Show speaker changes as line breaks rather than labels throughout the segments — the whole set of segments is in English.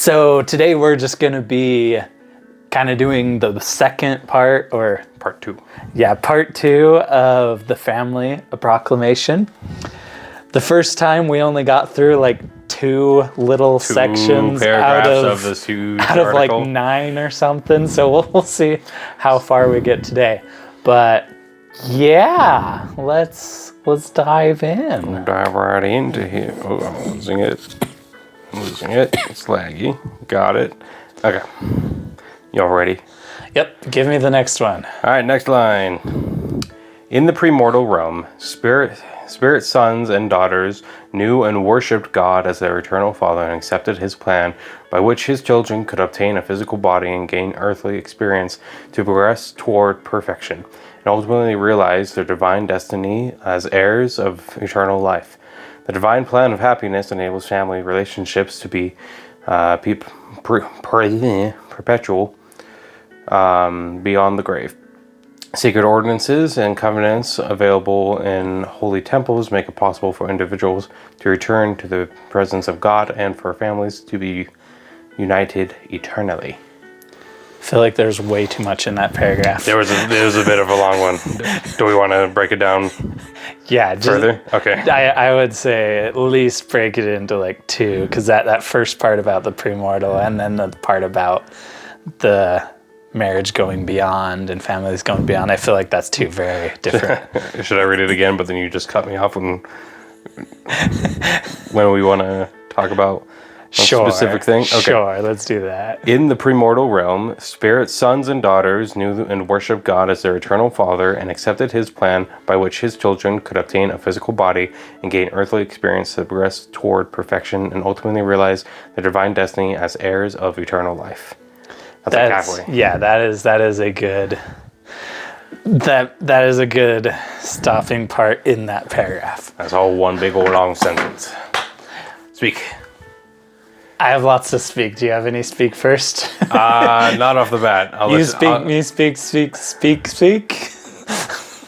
So today we're just going to be kind of doing the second part, or
Part 2.
Yeah, part 2 of the Family A Proclamation. The first time we only got through like 2 little sections
paragraphs of this huge
out of
article.
like 9 or something. So we'll see how far we get today. But yeah, let's dive in.
Dive right into here. Oh, I'm losing it. It's laggy. Got it. Okay. Y'all ready?
Yep, give me the next one.
All right, next line. In the premortal realm, spirit sons and daughters knew and worshipped God as their eternal Father and accepted his plan by which his children could obtain a physical body and gain earthly experience to progress toward perfection, and ultimately realize their divine destiny as heirs of eternal life. The divine plan of happiness enables family relationships to be perpetual beyond the grave. Sacred ordinances and covenants available in holy temples make it possible for individuals to return to the presence of God and for families to be united eternally.
I feel like there's way too much in that paragraph.
There was a bit of a long one. Do we want to break it down
Yeah, just,
further? Okay.
I would say at least break it into like 2, because that first part about the premortal and then the part about the marriage going beyond and families going beyond, I feel like that's 2 very different.
Should I read it again, but then you just cut me off when we want to talk about a specific thing? Okay.
Sure, let's do that.
In the premortal realm, spirit sons and daughters knew and worshipped God as their eternal Father and accepted his plan by which his children could obtain a physical body and gain earthly experience to progress toward perfection and ultimately realize their divine destiny as heirs of eternal life. That's like halfway.
Yeah, that is a good that is a good stopping part in that paragraph.
That's all one big old long sentence. Speak.
I have lots to speak. Do you have any speak first?
Not off the bat.
You speak, me speak, speak.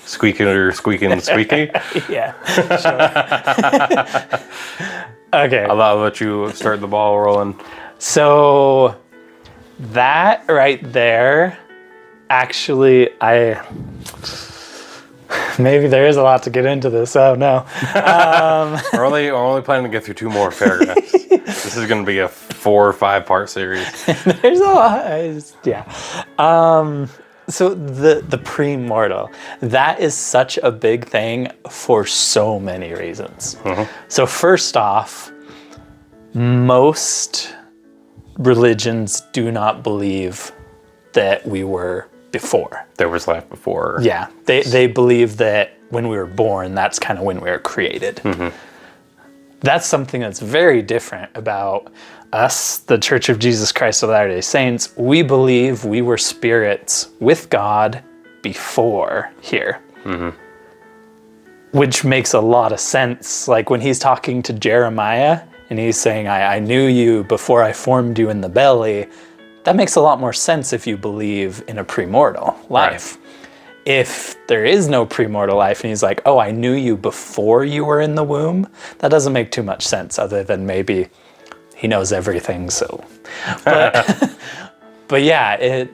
Squeaking or squeaking, squeaky?
Yeah, sure. Okay.
I'll let you start the ball rolling.
So that right there, actually, maybe there is a lot to get into this. Oh no.
We're only planning to get through 2 more paragraphs. This is going to be a 4 or 5 part series.
There's a lot. Yeah. So the premortal, that is such a big thing for so many reasons. Mm-hmm. So first off, most religions do not believe that we were before.
There was life before.
Yeah. They believe that when we were born, that's kind of when we were created. Mm-hmm. That's something that's very different about us, the Church of Jesus Christ of Latter-day Saints. We believe we were spirits with God before here. Mm-hmm. Which makes a lot of sense. Like when he's talking to Jeremiah and he's saying, I knew you before I formed you in the belly. That makes a lot more sense if you believe in a premortal life. Right. If there is no premortal life and he's like, oh, I knew you before you were in the womb, that doesn't make too much sense other than maybe he knows everything. So, but yeah,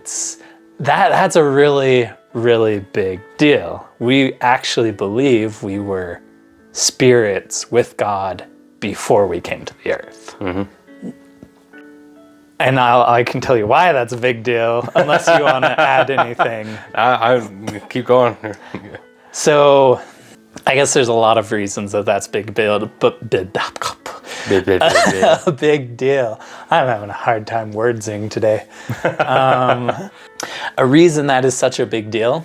that's a really, really big deal. We actually believe we were spirits with God before we came to the earth. Mm-hmm. And I can tell you why that's a big deal, unless you want to add anything.
I keep going.
So, I guess there's a lot of reasons that that's big deal, but a big deal. I'm having a hard time wordsing today. A reason that is such a big deal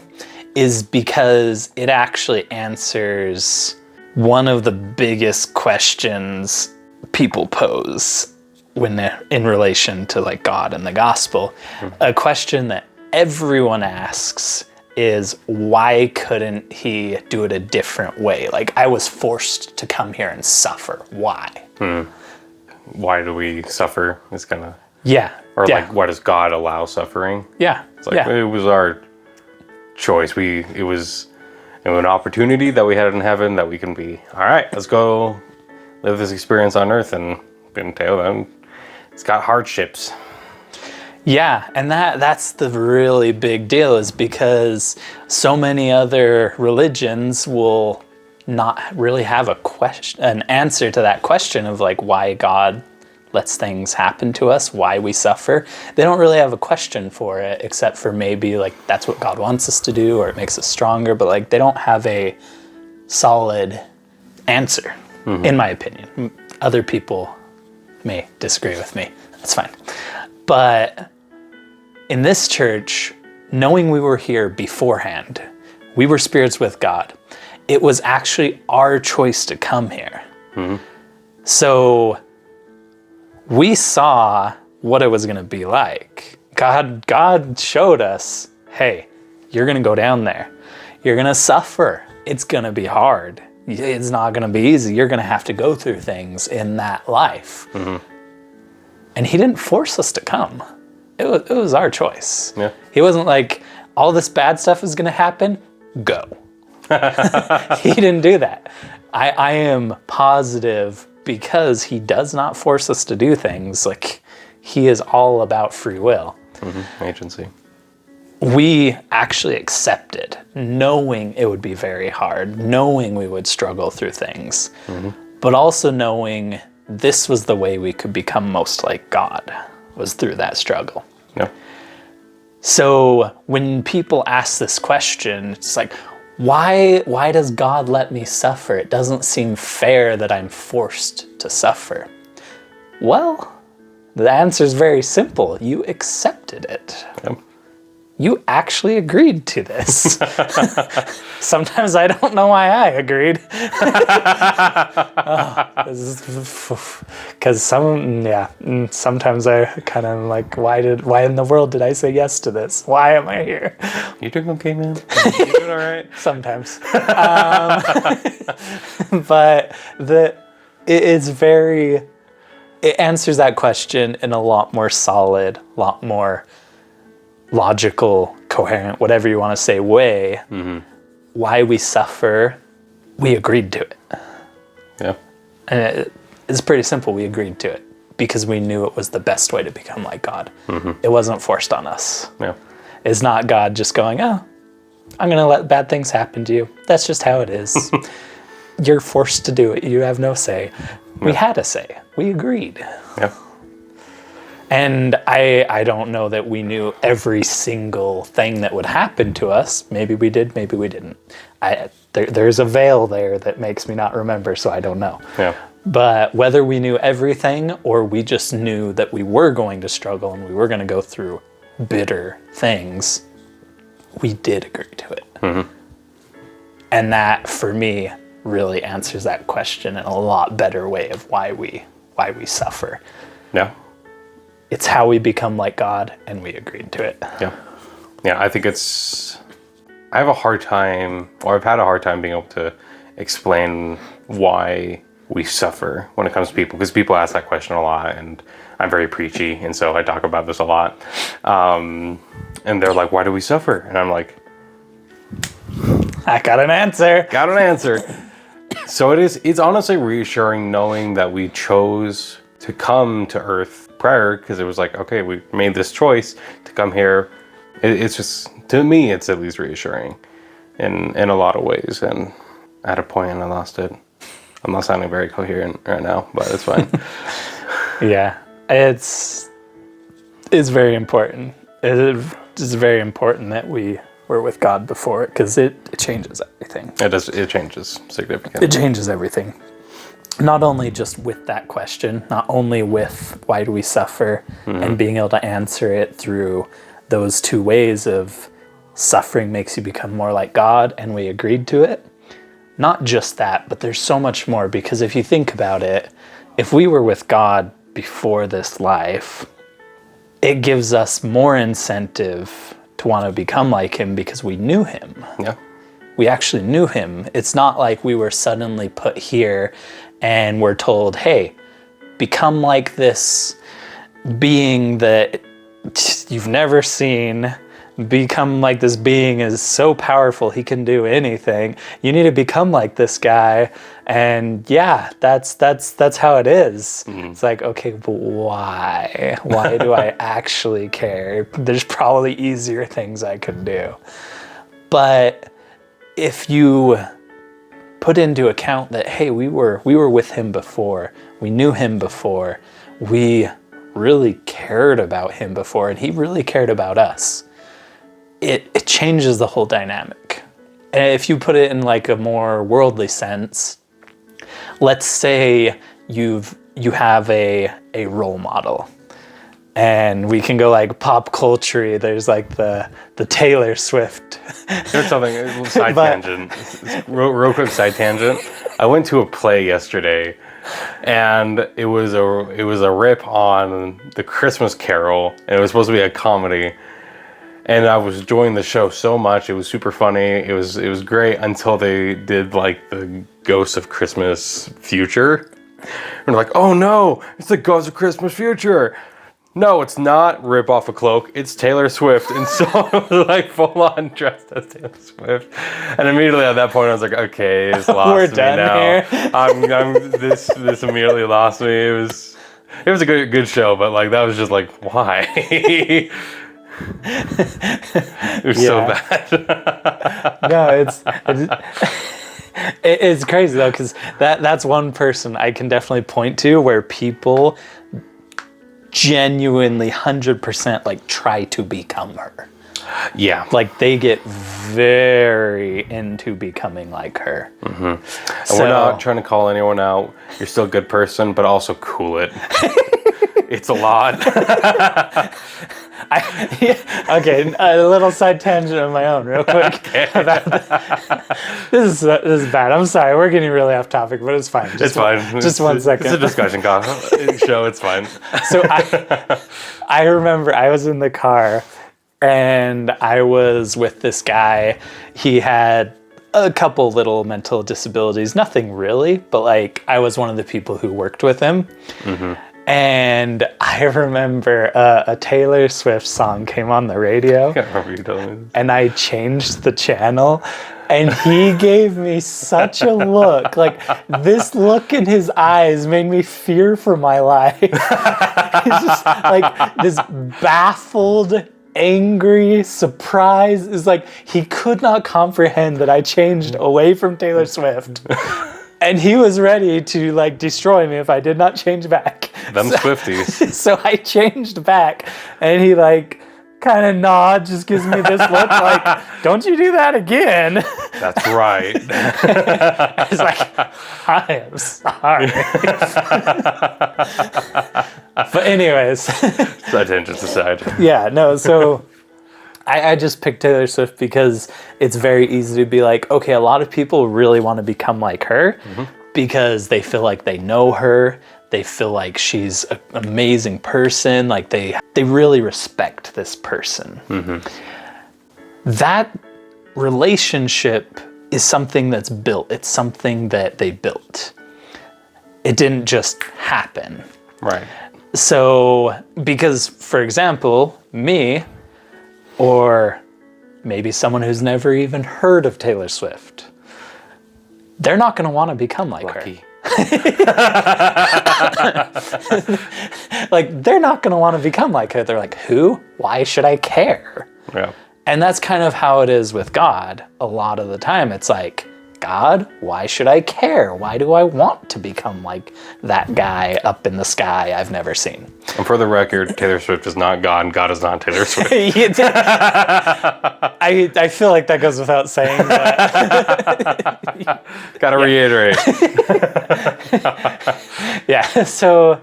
is because it actually answers one of the biggest questions people pose when they're in relation to like God and the gospel. Mm-hmm. A question that everyone asks is, why couldn't he do it a different way? Like, I was forced to come here and suffer. Why?
Why do we suffer? It's kind of...
Yeah.
Or
yeah.
like, why does God allow suffering?
Yeah.
It's like, it was our choice. It was an opportunity that we had in heaven that we can be, all right, let's go live this experience on earth and entail them. It's got hardships.
Yeah, and that's the really big deal, is because so many other religions will not really have an answer to that question of like why God lets things happen to us, why we suffer. They don't really have a question for it, except for maybe like that's what God wants us to do, or it makes us stronger, but like they don't have a solid answer, in my opinion. Other people may disagree with me. That's fine. But in this church, knowing we were here beforehand, we were spirits with God. It was actually our choice to come here. So we saw what it was going to be like. God showed us, hey, you're going to go down there. You're going to suffer. It's going to be hard. It's not going to be easy. You're going to have to go through things in that life. And he didn't force us to come. It was our choice.
Yeah.
He wasn't like, all this bad stuff is going to happen, go. He didn't do that. I am positive, because he does not force us to do things. Like, he is all about free will.
Agency.
We actually accepted, knowing it would be very hard, knowing we would struggle through things, but also knowing this was the way we could become most like God, was through that struggle.
Yeah.
So when people ask this question, it's like, why does God let me suffer? It doesn't seem fair that I'm forced to suffer. Well, the answer is very simple. You accepted it.
Yep.
You actually agreed to this. Sometimes I don't know why I agreed. Because sometimes I kind of like, why in the world did I say yes to this? Why am I here?
You doing okay, man? You doing all right?
Sometimes. But it answers that question in a lot more solid, lot more logical, coherent, whatever you want to say, way. Why we suffer, we agreed to it.
Yeah.
And it's pretty simple. We agreed to it because we knew it was the best way to become like God. It wasn't forced on us.
Yeah.
It's not God just going, oh, I'm going to let bad things happen to you. That's just how it is. You're forced to do it. You have no say. We had a say. We agreed.
Yeah.
And I don't know that we knew every single thing that would happen to us. Maybe we did, maybe we didn't. There's a veil there that makes me not remember, so I don't know.
Yeah.
But whether we knew everything or we just knew that we were going to struggle and we were going to go through bitter things, we did agree to it. And that, for me, really answers that question in a lot better way of why we suffer.
Yeah.
It's how we become like God, and we agreed to it.
Yeah. Yeah, I think I have a hard time, or I've had a hard time being able to explain why we suffer when it comes to people, because people ask that question a lot, and I'm very preachy, and so I talk about this a lot. And they're like, why do we suffer? And I'm like,
I got an answer.
Got an answer. So it's honestly reassuring knowing that we chose to come to Earth prior, because it was like, okay, we made this choice to come here. It's just, to me, it's at least reassuring in a lot of ways. And at a point, I lost it. I'm not sounding very coherent right now, but it's fine.
Yeah, it's very important. It's very important that we were with God before it, because it changes everything.
It does. It changes significantly.
It changes everything. Not only just with that question, not only with why do we suffer, and being able to answer it through those two ways of suffering makes you become more like God, and we agreed to it. Not just that, but there's so much more, because if you think about it, if we were with God before this life, it gives us more incentive to want to become like him because we knew him.
Yeah.
We actually knew him. It's not like we were suddenly put here and we're told, hey, become like this being that you've never seen, become like this being is so powerful, he can do anything. You need to become like this guy. And yeah, that's how it is. It's like, okay, but why? Why do I actually care? There's probably easier things I could do. But if you put into account that, hey, we were with him before, we knew him before, we really cared about him before, and he really cared about us, it changes the whole dynamic. And if you put it in like a more worldly sense, let's say you have a role model, and we can go like pop culture. There's like the Taylor Swift.
There's something, side tangent, real quick side tangent. I went to a play yesterday, and it was a rip on the Christmas Carol, and it was supposed to be a comedy. And I was enjoying the show so much. It was super funny. It was great until they did like the Ghost of Christmas Future. And they're like, oh no, it's the Ghost of Christmas Future. No, it's not. Rip off a cloak. It's Taylor Swift. And so I was like full on dressed as Taylor Swift. And immediately at that point I was like, okay, it's lost
We're
me
done
now.
here.
This immediately lost me. It was a good show, but like that was just like, why? It was so bad.
No, it's crazy though, because that's one person I can definitely point to where people genuinely 100% like try to become her.
Yeah.
Like they get very into becoming like her.
And we're not trying to call anyone out. You're still a good person, but also cool it. It's a lot.
Okay, a little side tangent of my own, real quick. This is bad. I'm sorry, we're getting really off topic, but it's fine.
It's fine.
Just 1 second.
It's a discussion show. It's fine.
So I remember I was in the car, and I was with this guy. He had a couple little mental disabilities, nothing really, but like I was one of the people who worked with him. And I remember a Taylor Swift song came on the radio.
I can't remember you telling me this.
And I changed the channel, and he gave me such a look. Like, this look in his eyes made me fear for my life. He's just like this baffled, angry surprise. Is like he could not comprehend that I changed away from Taylor Swift. And he was ready to like destroy me if I did not change back.
Them Swifties.
So I changed back, and he like kind of nods, just gives me this look like, don't you do that again.
That's right.
I was like, I am sorry. But anyways.
Side tangents aside.
Yeah, no, so I just picked Taylor Swift because it's very easy to be like, okay, a lot of people really want to become like her because they feel like they know her. They feel like she's an amazing person. Like they really respect this person. That relationship is something that's built. It's something that they built. It didn't just happen.
Right.
So, because, for example, me, or maybe someone who's never even heard of Taylor Swift, they're not going to want to become like her. Like, they're not going to want to become like her. They're like, who? Why should I care?
Yeah.
And that's kind of how it is with God. A lot of the time, it's like, God, why should I care? Why do I want to become like that guy up in the sky I've never seen?
And for the record, Taylor Swift is not God, and God is not Taylor Swift.
I feel like that goes without saying, but
Gotta reiterate.
yeah. So,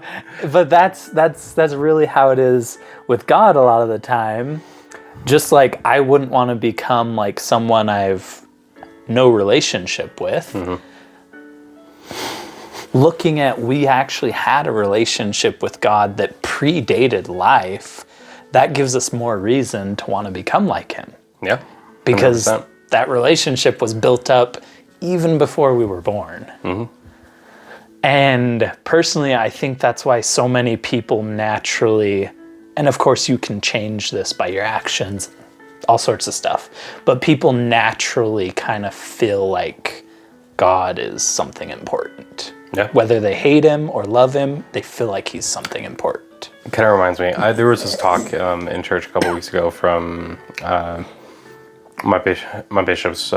but that's really how it is with God a lot of the time. Just like I wouldn't want to become like someone I've no relationship with. Looking at, we actually had a relationship with God that predated life, that gives us more reason to want to become like him.
Yeah. 100%.
Because that relationship was built up even before we were born. And personally, I think that's why so many people naturally, and of course you can change this by your actions, all sorts of stuff. But people naturally kind of feel like God is something important.
Yeah.
Whether they hate him or love him, they feel like he's something important.
It kind of reminds me, there was this talk in church a couple weeks ago from my bishop's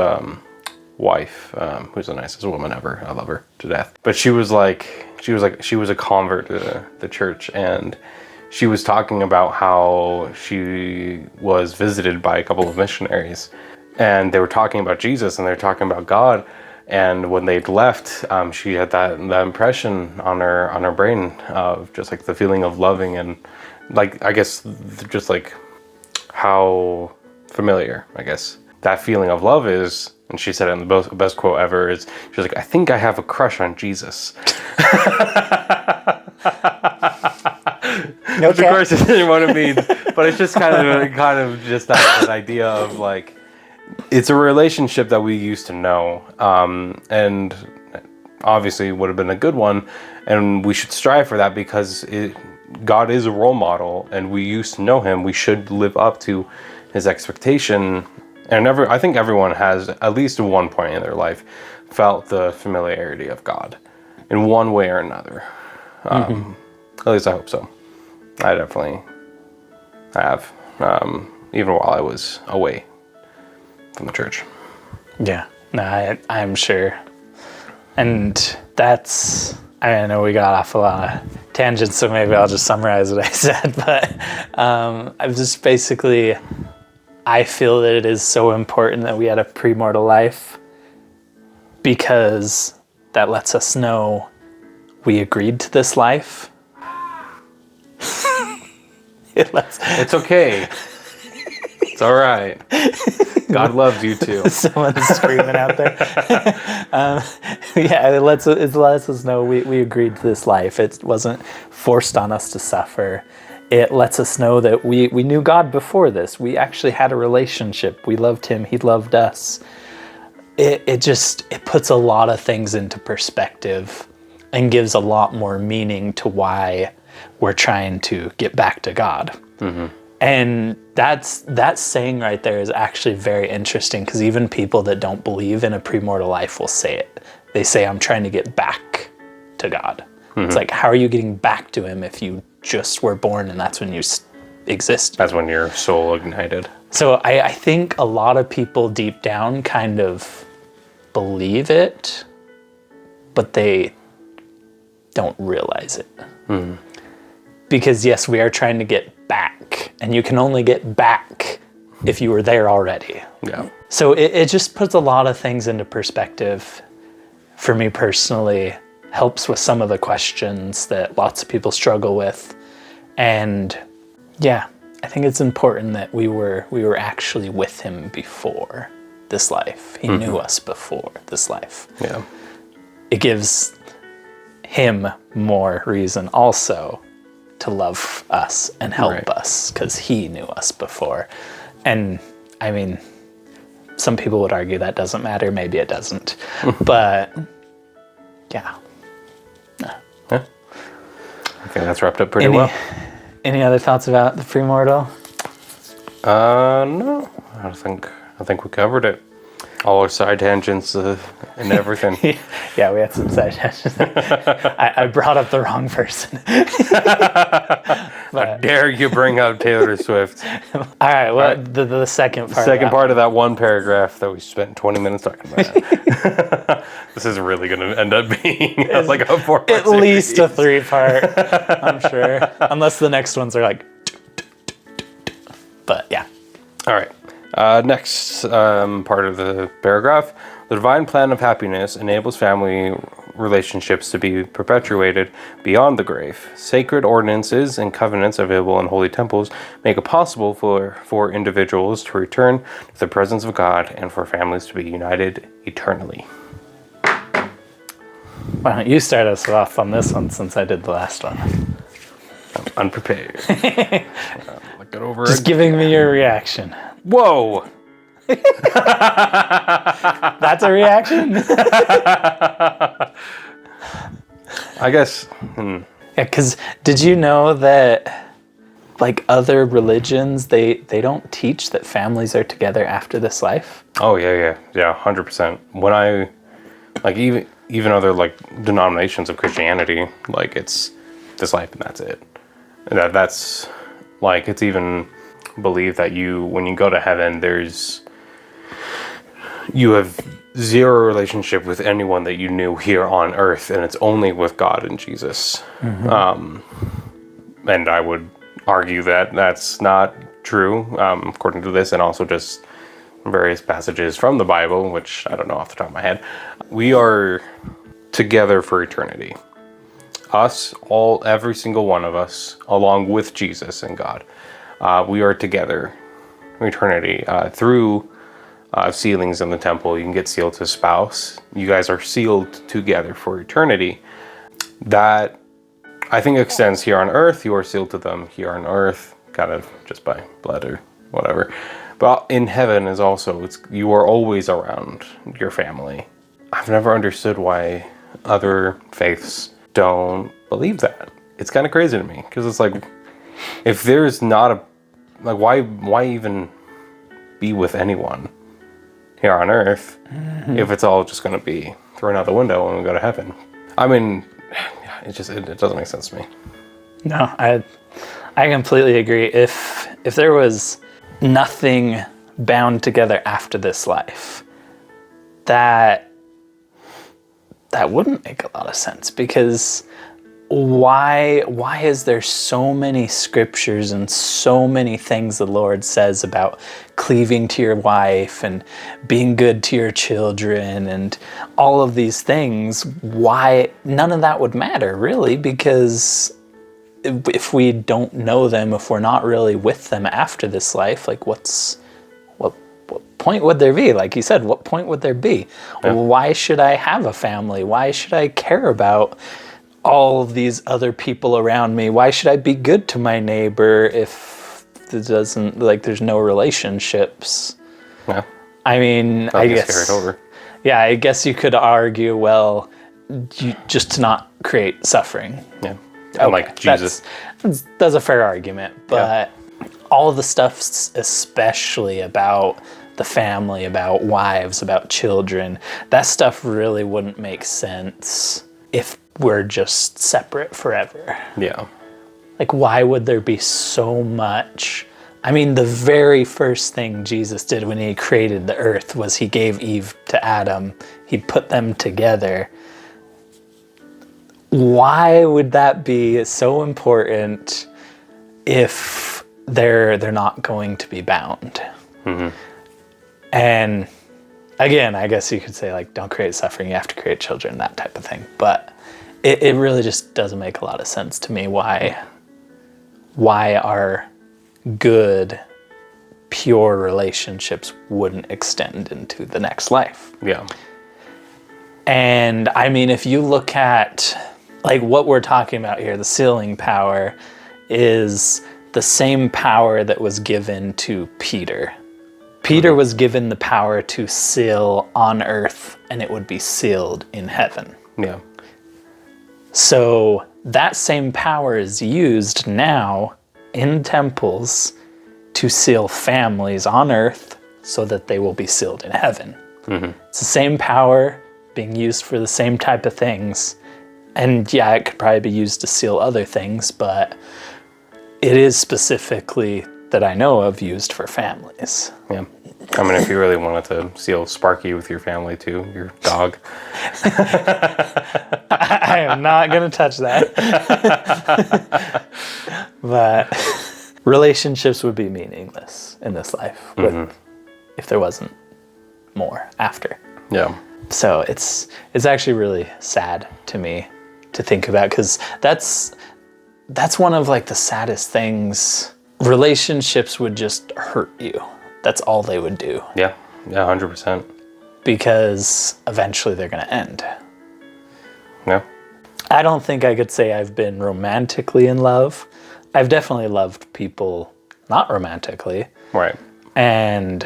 wife, who's the nicest woman ever. I love her to death. But she was a convert to the church, and she was talking about how she was visited by a couple of missionaries, and they were talking about Jesus and they were talking about God. And when they'd left, she had that impression on her brain of just like the feeling of loving, and like, I guess just like how familiar, I guess, that feeling of love is. And she said it in the best quote ever is, she was like, I think I have a crush on Jesus.
Okay.
Which of course it didn't want to mean, but it's just kind of just that idea of like, it's a relationship that we used to know, and obviously would have been a good one, and we should strive for that because God is a role model, and we used to know him. We should live up to his expectation, and I think everyone has at least at one point in their life felt the familiarity of God in one way or another. At least I hope so. I definitely have, even while I was away from the church.
Yeah, no, I'm sure. And that's, I know we got off a lot of tangents, so maybe I'll just summarize what I said, but I'm just basically, I feel that it is so important that we had a premortal life because that lets us know we agreed to this life.
It's okay. It's all right. God loves you too.
Someone's screaming out there. Yeah, it lets us know we agreed to this life. It wasn't forced on us to suffer. It lets us know that we knew God before this. We actually had a relationship. We loved him. He loved us. It puts a lot of things into perspective and gives a lot more meaning to why we're trying to get back to God. Mm-hmm. And that saying right there is actually very interesting, because even people that don't believe in a premortal life will say it. They say, I'm trying to get back to God. Mm-hmm. It's like, how are you getting back to him if you just were born and that's when you exist?
That's when your soul ignited.
So I think a lot of people deep down kind of believe it, but they don't realize it. Mm-hmm. Because yes, we are trying to get back, and you can only get back if you were there already.
Yeah.
So it just puts a lot of things into perspective. For me personally, helps with some of the questions that lots of people struggle with. And yeah, I think it's important that we were actually with him before this life. He knew us before this life.
Yeah.
It gives him more reason also to love us and help us, because he knew us before. And I mean, some people would argue that doesn't matter. Maybe it doesn't. But yeah.
Yeah. Okay, that's wrapped up pretty well.
Any other thoughts about the premortal?
No. I think we covered it. All our side tangents and everything.
Yeah, we had some side tangents. I brought up the wrong person.
How dare you bring up Taylor Swift?
All right, well, the second part.
Second part of that one paragraph that we spent 20 minutes talking about. This is really going to end up being like a 4-part
At least a 3-part, I'm sure. Unless the next ones are like... But yeah.
All right. Next part of the paragraph. The divine plan of happiness enables family relationships to be perpetuated beyond the grave. Sacred ordinances and covenants available in holy temples make it possible for individuals to return to the presence of God and for families to be united eternally.
Why don't you start us off on this one, since I did the last one?
I'm unprepared. Look it over.
Just giving me your reaction.
Whoa!
That's a reaction?
I guess.
Yeah, because did you know that like other religions, they don't teach that families are together after this life.
Oh yeah, 100%. When I like even other like denominations of Christianity, like it's this life and that's it. That's like it's even believed that when you go to heaven, you have zero relationship with anyone that you knew here on earth, and it's only with God and Jesus. And I would argue that that's not true, according to this, and also just various passages from the Bible, which I don't know off the top of my head. We are together for eternity. Every single one of us, along with Jesus and God, we are together for eternity through sealings in the temple. You can get sealed to a spouse. You guys are sealed together for eternity. That, I think, extends here on earth. You are sealed to them here on earth, kind of just by blood or whatever. But in heaven is also, you are always around your family. I've never understood why other faiths don't believe that. It's kind of crazy to me, because it's like, if there's not why even be with anyone here on earth if it's all just going to be thrown out the window when we go to heaven? I mean, it doesn't make sense to me.
No, I completely agree. If there was nothing bound together after this life, that wouldn't make a lot of sense, because why is there so many scriptures and so many things the Lord says about cleaving to your wife and being good to your children and all of these things? Why none of that would matter, really? Because if we don't know them, if we're not really with them after this life, like what point would there be? Like you said, what point would there be? Yeah. Why should I have a family? Why should I care about all of these other people around me? Why should I be good to my neighbor if there's no relationships?
Yeah.
I mean, I guess
carry it over.
Yeah, I guess you could argue, well, just to not create suffering.
Yeah. And like Jesus.
That's a fair argument, but all the stuff, especially about the family, about wives, about children, that stuff really wouldn't make sense if we're just separate forever.
Yeah.
Like, why would there be so much? I mean, the very first thing Jesus did when he created the earth was he gave Eve to Adam. He put them together. Why would that be so important if they're not going to be bound? Mm-hmm. And again, I guess you could say, like, don't create suffering, you have to create children, that type of thing. But it really just doesn't make a lot of sense to me why our good, pure relationships wouldn't extend into the next life.
Yeah.
And I mean, if you look at like what we're talking about here, the sealing power is the same power that was given to Peter. Peter was given the power to seal on earth, and it would be sealed in heaven.
Yeah.
So that same power is used now in temples to seal families on earth so that they will be sealed in heaven. Mm-hmm. It's the same power being used for the same type of things. And yeah, it could probably be used to seal other things, but it is specifically that I know of used for families.
Yeah. I mean, if you really wanted to seal Sparky with your family too, your dog.
I am not going to touch that. But relationships would be meaningless in this life if there wasn't more after.
Yeah.
So it's actually really sad to me to think about, because that's one of like the saddest things. Relationships would just hurt you. That's all they would do.
Yeah, 100%.
Because eventually they're going to end.
Yeah.
I don't think I could say I've been romantically in love. I've definitely loved people not romantically.
Right.
And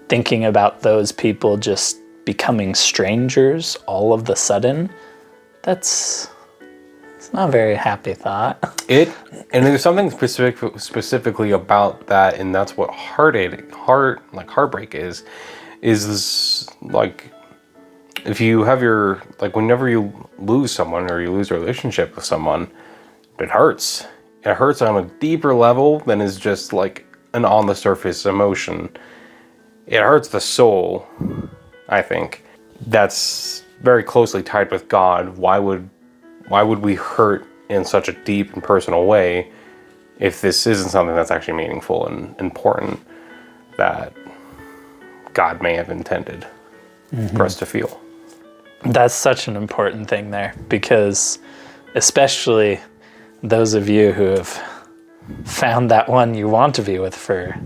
thinking about those people just becoming strangers all of the sudden, that's It's not a very happy thought.
And there's something specifically about that, and that's what heartbreak is this, like, if you have whenever you lose someone or you lose a relationship with someone, it hurts. It hurts on a deeper level than is just like an on the surface emotion. It hurts the soul, I think. That's very closely tied with God. Why would we hurt in such a deep and personal way if this isn't something that's actually meaningful and important that God may have intended for us to feel?
That's such an important thing there, because especially those of you who have found that one you want to be with for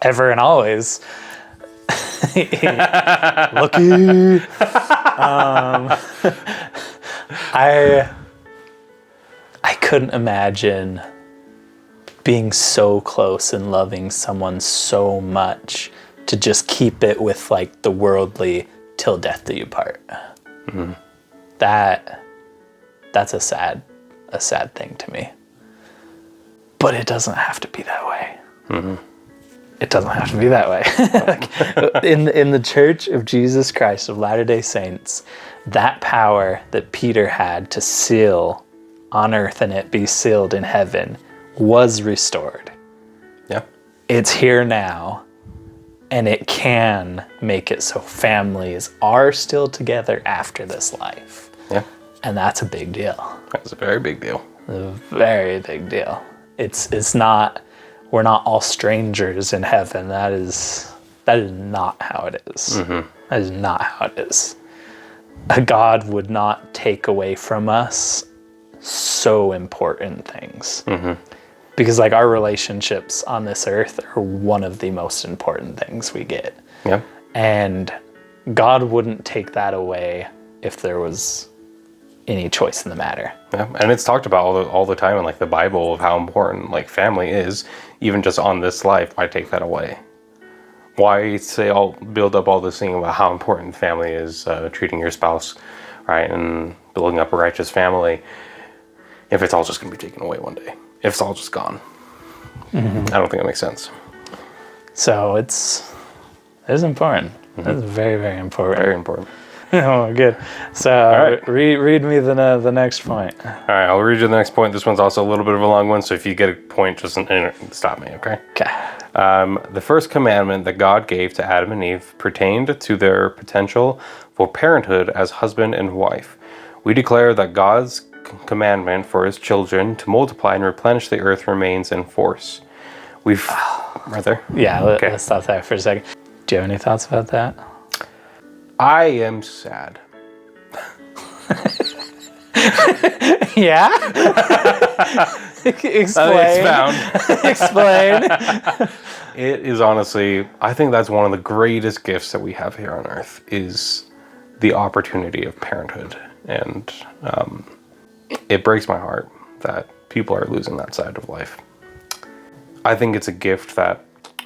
ever and always. Lucky. I couldn't imagine being so close and loving someone so much to just keep it with like the worldly till death do you part. Mm-hmm. That's a sad thing to me. But it doesn't have to be that way. Mm-hmm. It doesn't have to be that way. Like, in the Church of Jesus Christ of Latter-day Saints, that power that Peter had to seal on earth and it be sealed in heaven was restored.
Yeah.
It's here now, and it can make it so families are still together after this life.
Yeah.
And that's a big deal.
That's a very big deal.
A very big deal. It's not, we're not all strangers in heaven. That is not how it is. Mm-hmm. That is not how it is. A God would not take away from us so important things. Mm-hmm. Because like our relationships on this earth are one of the most important things we get.
Yeah.
And God wouldn't take that away if there was any choice in the matter.
Yeah, and it's talked about all the time in like the Bible of how important like family is, even just on this life. Why take that away? Why build up all this thing about how important family is, treating your spouse right, and building up a righteous family, if it's all just going to be taken away one day, if it's all just gone? Mm-hmm. I don't think it makes sense.
So it is important. Mm-hmm. It's very, very important.
Very important.
Oh, good. So right. read me the next point.
All right, I'll read you the next point. This one's also a little bit of a long one, so if you get a point, just stop me, okay?
Okay.
The first commandment that God gave to Adam and Eve pertained to their potential for parenthood as husband and wife. We declare that God's commandment for his children to multiply and replenish the earth remains in force. Right there?
Yeah, let's stop there for a second. Do you have any thoughts about that?
I am sad.
Yeah? Explain. Explain.
It is honestly, I think that's one of the greatest gifts that we have here on earth is the opportunity of parenthood. And it breaks my heart that people are losing that side of life. I think it's a gift that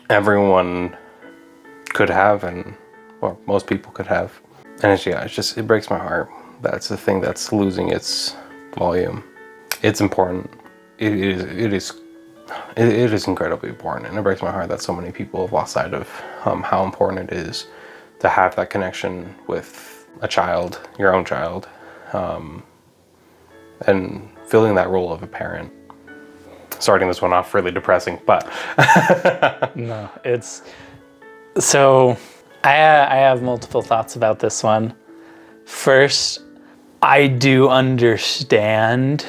everyone could have, and well, most people could have. And it breaks my heart. That's the thing that's losing its volume. It's important. It is incredibly important, and it breaks my heart that so many people have lost sight of how important it is to have that connection with a child, your own child, and filling that role of a parent. Starting this one off really depressing, but
no, it's so. I have multiple thoughts about this one. First, I do understand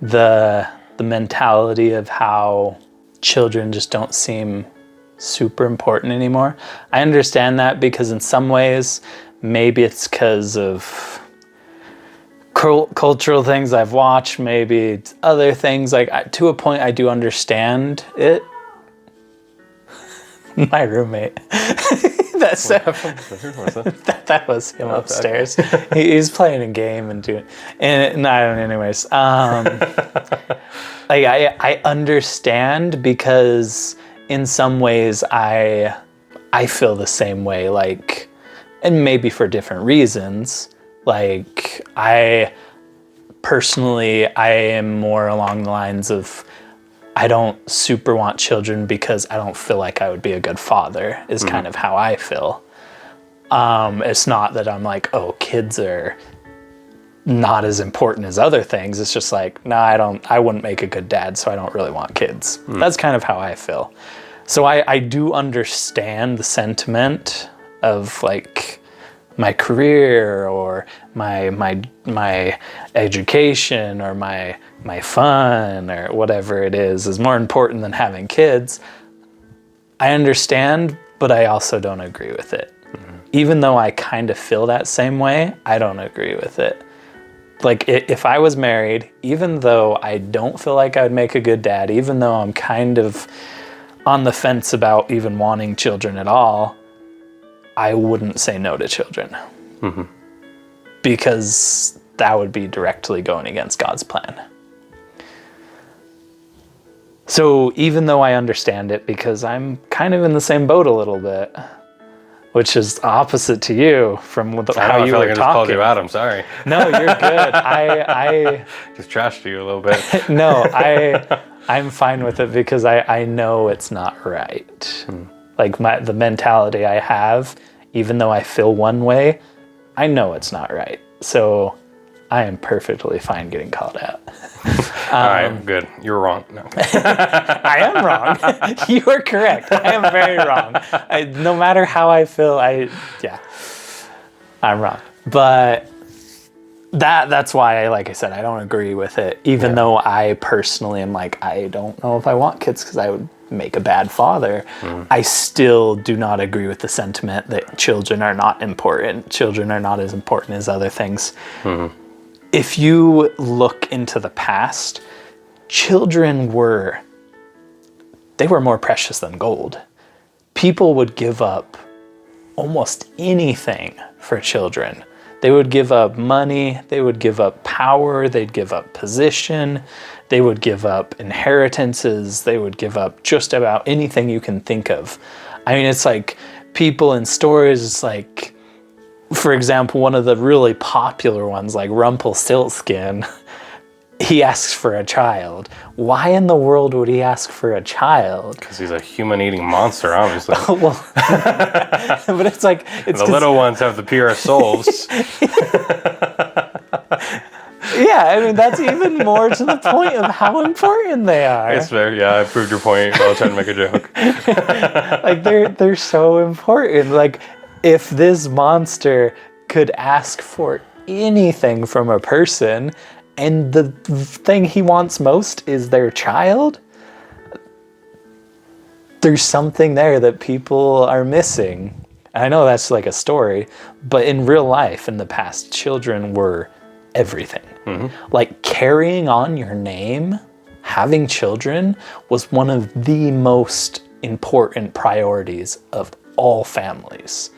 the mentality of how children just don't seem super important anymore. I understand that because in some ways, maybe it's because of cultural things I've watched, maybe it's other things. Like to a point, I do understand it. My roommate. That was him upstairs. He's playing a game and doing. And anyways, like I understand because in some ways I feel the same way. Like, and maybe for different reasons. Like Personally, I am more along the lines of I don't super want children because I don't feel like I would be a good father, is kind of how I feel. It's not that I'm like, oh, kids are not as important as other things. It's just like, no, I wouldn't make a good dad, so I don't really want kids. That's kind of how I feel. So I do understand the sentiment of like my career or my education or my fun or whatever it is more important than having kids. I understand, but I also don't agree with it. Even though I kind of feel that same way, I don't agree with it. Like if I was married, even though I don't feel like I'd make a good dad, even though I'm kind of on the fence about even wanting children at all, I wouldn't say no to children. Because that would be directly going against God's plan. So even though I understand it, because I'm kind of in the same boat a little bit, which is opposite to you from how you were talking. I just called
you out. I'm sorry.
No, you're good. I
just trashed you a little bit.
No, I'm fine with it because I know it's not right. Like the mentality I have, even though I feel one way, I know it's not right. So I am perfectly fine getting called out.
All right, good. You're wrong. No.
I am wrong. You are correct. I am very wrong. No matter how I feel, I'm wrong. But that's why, like I said, I don't agree with it. Even though I personally am like, I don't know if I want kids because I would make a bad father. I still do not agree with the sentiment that children are not important. Children are not as important as other things. If you look into the past, children were more precious than gold. People would give up almost anything for children. They would give up money, they would give up power, they'd give up position, they would give up inheritances, they would give up just about anything you can think of. I mean, it's like people in stories, it's like, for example, one of the really popular ones, like Rumpelstiltskin, he asks for a child. Why in the world would he ask for a child?
Because he's a human-eating monster, obviously.
Well, but it's like...
the little ones have the purest souls.
Yeah, I mean, that's even more to the point of how important they are.
It's fair, yeah, I proved your point while trying to make a joke.
Like, they're so important. Like, if this monster could ask for anything from a person, and the thing he wants most is their child, there's something there that people are missing. I know that's like a story, but in real life, in the past, children were everything. Like carrying on your name, having children was one of the most important priorities of all families.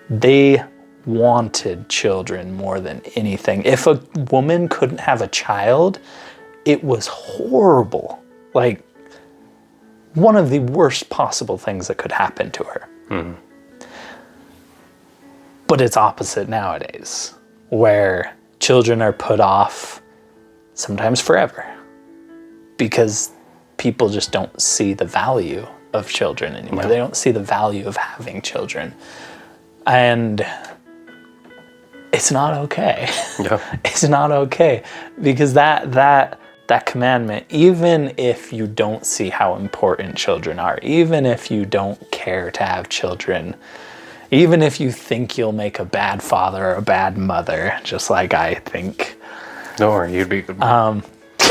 They wanted children more than anything. If a woman couldn't have a child, it was horrible. Like one of the worst possible things that could happen to her. But it's opposite nowadays, where children are put off sometimes forever because people just don't see the value of children anymore. They don't see the value of having children. And it's not okay. It's not okay because that commandment, even if you don't see how important children are, even if you don't care to have children, even if you think you'll make a bad father or a bad mother, just like I think.
Don't worry, you'd be good.
No,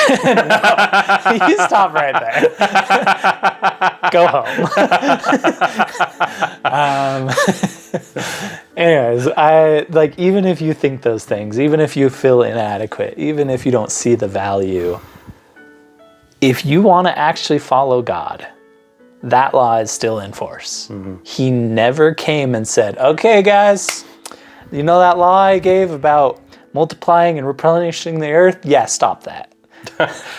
you stop right there. Go home. Anyways, even if you think those things, even if you feel inadequate, even if you don't see the value, if you want to actually follow God, that law is still in force. He never came and said, okay, guys, you know that law I gave about multiplying and replenishing the earth? Yeah, stop that.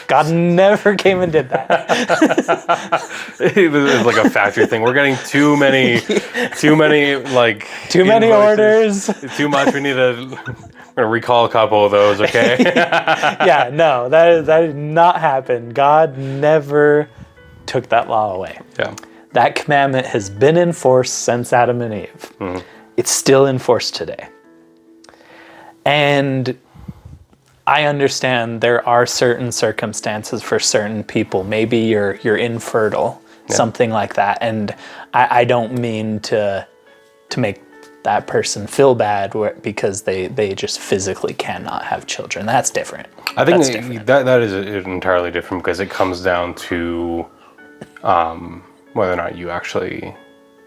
God never came and did that.
It was like a factory thing. We're getting too many
orders.
Too much. We're We're gonna recall a couple of those, okay?
Yeah, no, that did not happen. God never took that law away.
Yeah.
That commandment has been in force since Adam and Eve. Mm-hmm. It's still in force today. And I understand there are certain circumstances for certain people. Maybe you're infertile, something like that. And I don't mean to make that person feel bad because they just physically cannot have children. That's different.
I think that is entirely different because it comes down to whether or not you actually...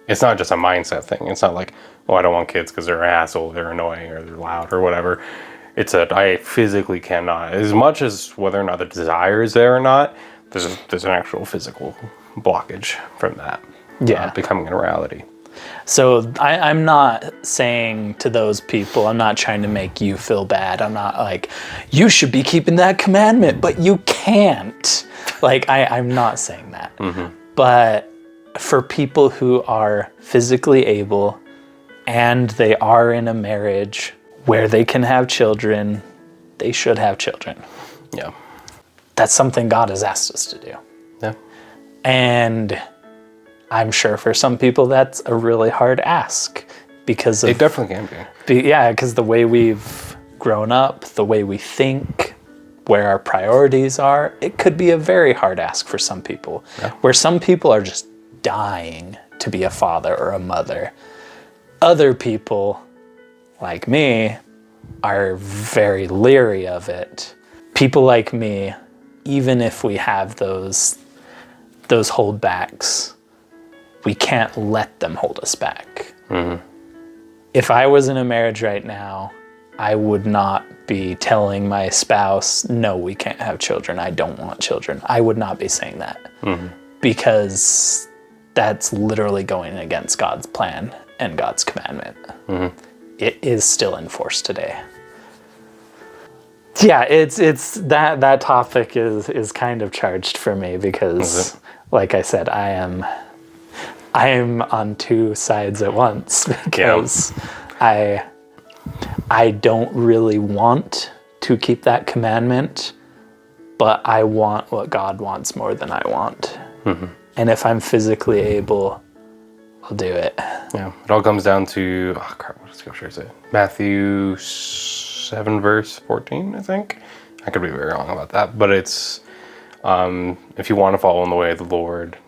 It's not just a mindset thing. It's not like, oh, I don't want kids because they're an asshole, they're annoying, or they're loud, or whatever. It's I physically cannot. As much as whether or not the desire is there or not, there's an actual physical blockage from that becoming a reality.
So I'm not saying to those people, I'm not trying to make you feel bad. I'm not like, you should be keeping that commandment, but you can't. Like, I'm not saying that. Mm-hmm. But for people who are physically able and they are in a marriage where they can have children, they should have children.
Yeah.
That's something God has asked us to do.
Yeah.
And I'm sure for some people that's a really hard ask because of...
It definitely can be.
Yeah, because the way we've grown up, the way we think, where our priorities are, it could be a very hard ask for some people. Yeah. Where some people are just dying to be a father or a mother. Other people, like me, are very leery of it. People like me, even if we have those holdbacks, we can't let them hold us back. Mm-hmm. If I was in a marriage right now, I would not be telling my spouse, no, we can't have children. I don't want children. I would not be saying that because that's literally going against God's plan and God's commandment. Mm-hmm. It is still in force today. Yeah, it's that topic is kind of charged for me because, like I said, I am on two sides at once because I don't really want to keep that commandment, but I want what God wants more than I want. Mm-hmm. And if I'm physically able, I'll do it.
Yeah, it all comes down to, what scripture is it? Matthew 7 verse 14, I think. I could be very wrong about that, but it's, if you want to follow in the way of the Lord,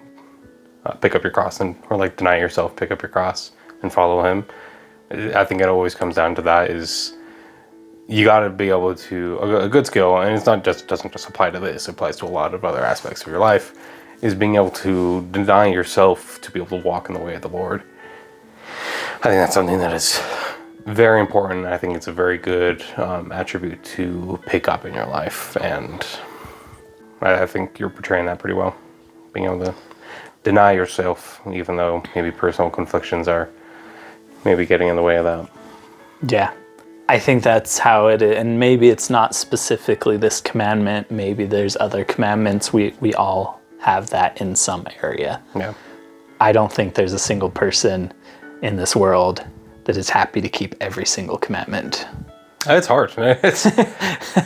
pick up your cross or deny yourself, pick up your cross and follow him. I think it always comes down to that is you got to be able to, a good skill, and it's not just, doesn't just apply to this, it applies to a lot of other aspects of your life, is being able to deny yourself to be able to walk in the way of the Lord. I think that's something that is very important. I think it's a very good attribute to pick up in your life, and I think you're portraying that pretty well. Being able to deny yourself, even though maybe personal conflictions are maybe getting in the way of that.
Yeah, I think that's how it is. And maybe it's not specifically this commandment. Maybe there's other commandments. We all have that in some area. Yeah. I don't think there's a single person in this world that is happy to keep every single commandment.
It's hard. It's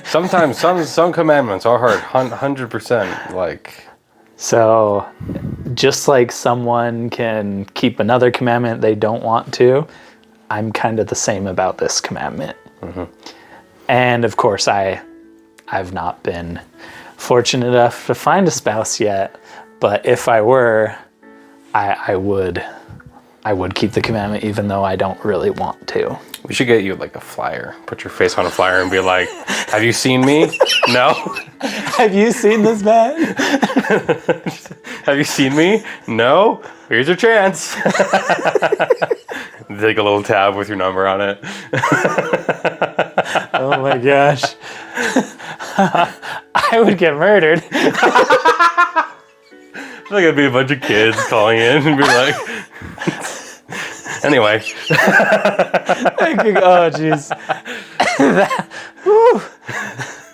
sometimes some commandments are hard. 100%.
So, just like someone can keep another commandment they don't want to, I'm kind of the same about this commandment. Mm-hmm. And of course, I've not been fortunate enough to find a spouse yet, but if I were, I would keep the commandment even though I don't really want to.
We should get you a flyer. Put your face on a flyer and be like, have you seen me? No?
Have you seen this man?
Have you seen me? No? Here's your chance. Take a little tab with your number on it.
Oh my gosh. I would get murdered.
I feel like it'd be a bunch of kids calling in and be like... Anyway.
Oh, jeez.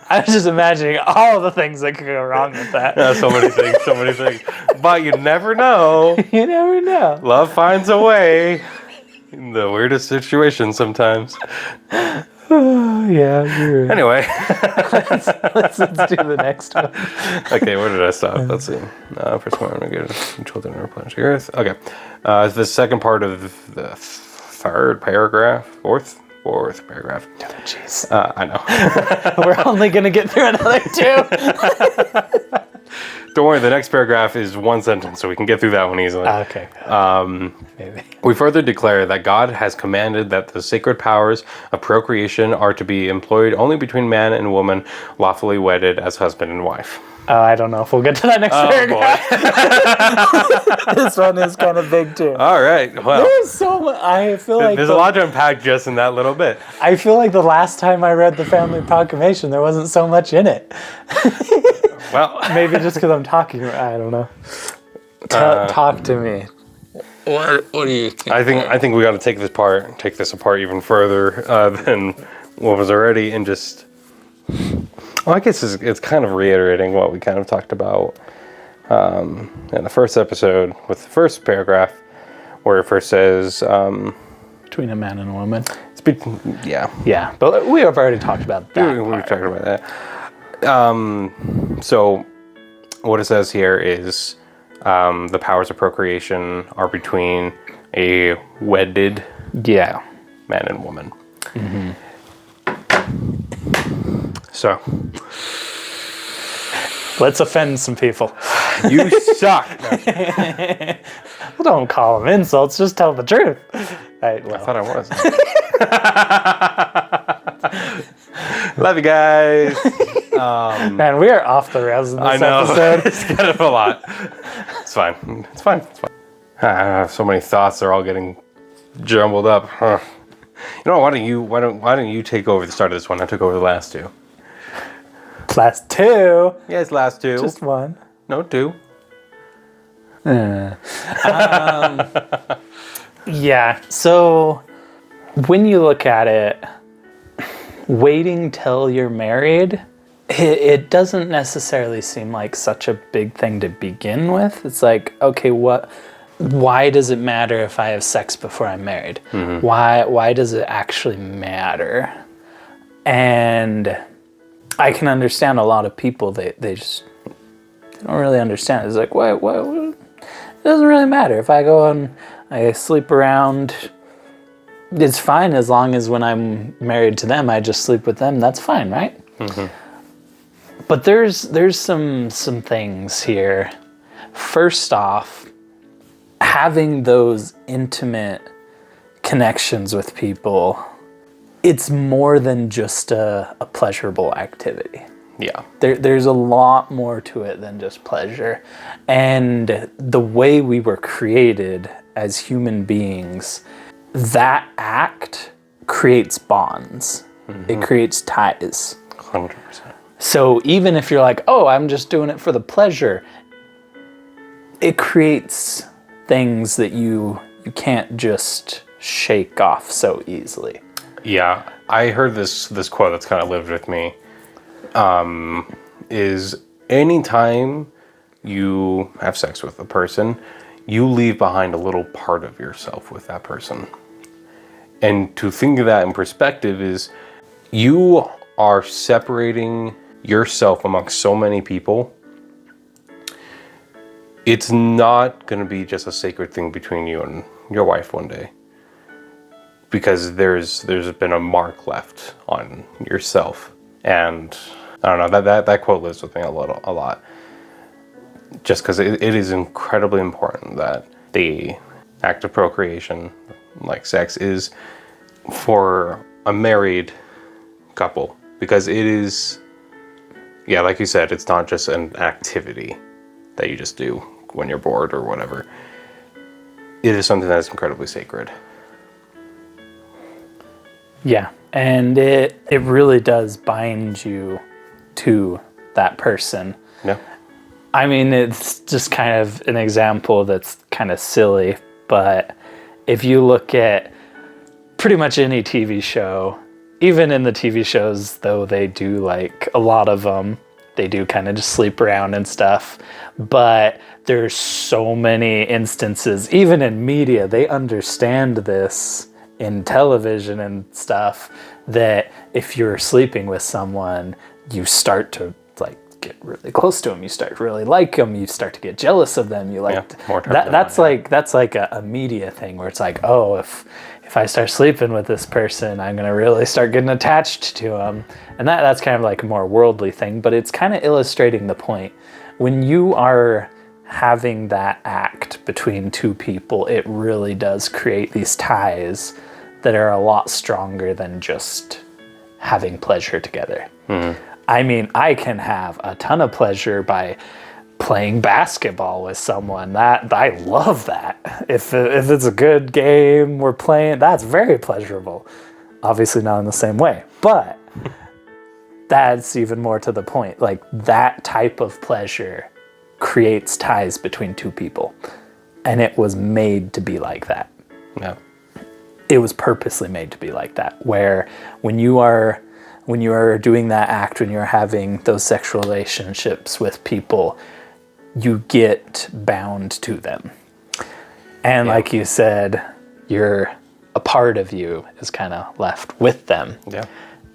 I was just imagining all the things that could go wrong with that.
Yeah, so many things. But you never know.
You never know.
Love finds a way in the weirdest situations sometimes.
Yeah, you're right.
Anyway.
let's do the next one.
Okay, where did I stop? Let's see. First one, I'm going to get children to replenish the earth. Okay. The second part of the third paragraph, fourth paragraph.
Oh, jeez.
I know.
We're only going to get through another 2.
Don't worry, the next paragraph is one sentence, so we can get through that one easily.
Okay. Maybe.
We further declare that God has commanded that the sacred powers of procreation are to be employed only between man and woman, lawfully wedded as husband and wife.
I don't know if we'll get to that next paragraph. This one is kind of big too.
All right. Well,
There's so much. I feel like
there's a lot to unpack just in that little bit.
I feel like the last time I read the Family Proclamation, there wasn't so much in it.
Well,
Maybe just because I'm talking. I don't know. Talk to me. What do you think?
I think we got to take this apart even further than what was already, and just. Well, I guess it's kind of reiterating what we kind of talked about in the first episode with the first paragraph, where it first says
Between a man and a woman.
Yeah,
but we have already talked about that.
we talked about that. So what it says here is the powers of procreation are between a wedded man and woman. Mm-hmm. So
let's offend some people.
you suck.
Well, don't call them insults. Just tell the truth.
I thought I was. Love you guys.
Man, we are off the rails in this episode.
It's kind of a lot. It's fine. I have so many thoughts. They're all getting jumbled up. Huh. You know, why don't you take over the start of this one? I took over the last 2.
Last 2?
Yes, last 2.
Just 1.
No, 2.
Yeah, so when you look at it, waiting till you're married, it doesn't necessarily seem like such a big thing to begin with. It's like, okay, why does it matter if I have sex before I'm married? Mm-hmm. Why does it actually matter? And I can understand a lot of people, they don't really understand. It's like, what? It doesn't really matter. If I go and I sleep around, it's fine as long as when I'm married to them, I just sleep with them. That's fine, right? Mm-hmm. But there's some things here. First off, having those intimate connections with people, it's more than just a pleasurable activity.
Yeah.
There's a lot more to it than just pleasure. And the way we were created as human beings, that act creates bonds. Mm-hmm. It creates ties.
100%.
So even if you're like, oh, I'm just doing it for the pleasure, it creates things that you can't just shake off so easily.
Yeah, I heard this quote that's kind of lived with me. Is anytime you have sex with a person, you leave behind a little part of yourself with that person. And to think of that in perspective is you are separating yourself amongst so many people. It's not going to be just a sacred thing between you and your wife one day, because there's been a mark left on yourself. And I don't know, that quote lives with me a lot. Just because it is incredibly important that the act of procreation, like sex, is for a married couple. Because it is, yeah, like you said, it's not just an activity that you just do when you're bored or whatever. It is something that is incredibly sacred.
Yeah, and it really does bind you to that person.
Yeah.
I mean, it's just kind of an example that's kind of silly, but if you look at pretty much any TV show, even in the TV shows, though they do like a lot of them, they do kind of just sleep around and stuff, but there's so many instances, even in media, they understand this in television and stuff, that if you're sleeping with someone, you start to like get really close to them, you start to really like them, you start to get jealous of them, you like
more
that. That's like a media thing where it's like, oh, if I start sleeping with this person, I'm gonna really start getting attached to them, and that's kind of like a more worldly thing, but it's kind of illustrating the point. When you are having that act between two people, it really does create these ties that are a lot stronger than just having pleasure together. I mean, I can have a ton of pleasure by playing basketball with someone. That I love that. If it's a good game we're playing, that's very pleasurable. Obviously not in the same way, but that's even more to the point. Like, that type of pleasure creates ties between two people, and it was made to be like that.
Yeah.
It was purposely made to be like that, where when you are doing that act, when you're having those sexual relationships with people, you get bound to them. And like you said, a part of you is kind of left with them.
Yeah.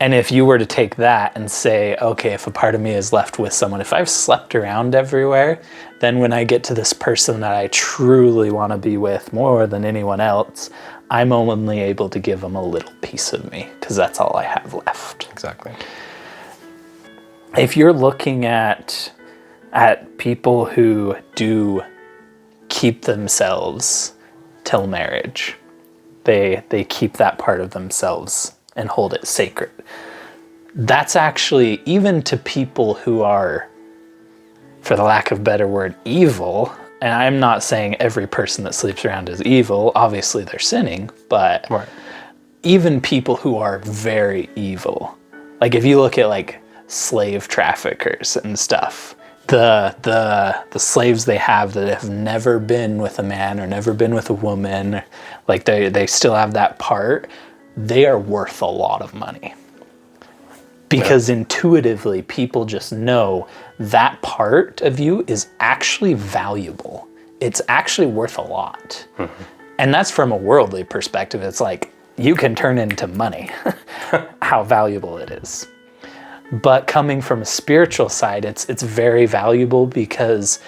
And if you were to take that and say, okay, if a part of me is left with someone, if I've slept around everywhere, then when I get to this person that I truly want to be with more than anyone else, I'm only able to give them a little piece of me because that's all I have left.
Exactly.
If you're looking at people who do keep themselves till marriage, they keep that part of themselves and hold it sacred. That's actually, even to people who are, for the lack of a better word, evil, and I'm not saying every person that sleeps around is evil, obviously they're sinning, but even people who are very evil, like if you look at like slave traffickers and stuff, the slaves they have that have never been with a man or never been with a woman, like they still have that part, they are worth a lot of money. Because intuitively, people just know that part of you is actually valuable. It's actually worth a lot. And that's from a worldly perspective. It's like, you can turn into money, how valuable it is. But coming from a spiritual side, it's very valuable because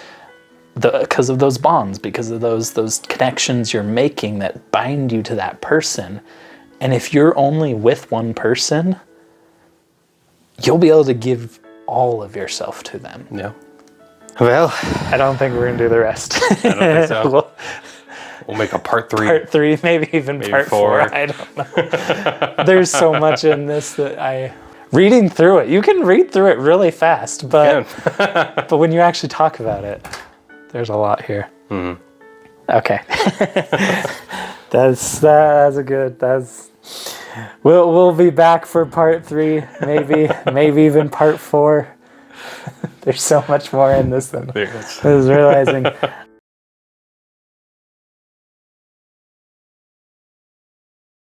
of those bonds, because of those connections you're making that bind you to that person. And if you're only with one person, you'll be able to give all of yourself to them.
Yeah. Well,
I don't think we're going to do the rest.
I don't think so. We'll make a part 3.
Part 3, maybe even part 4. I don't know. There's so much in this that reading through it, you can read through it really fast, but but when you actually talk about it, there's a lot here. Okay. That's a good. We'll be back for part 3, maybe even part 4. There's so much more in this than I was realizing.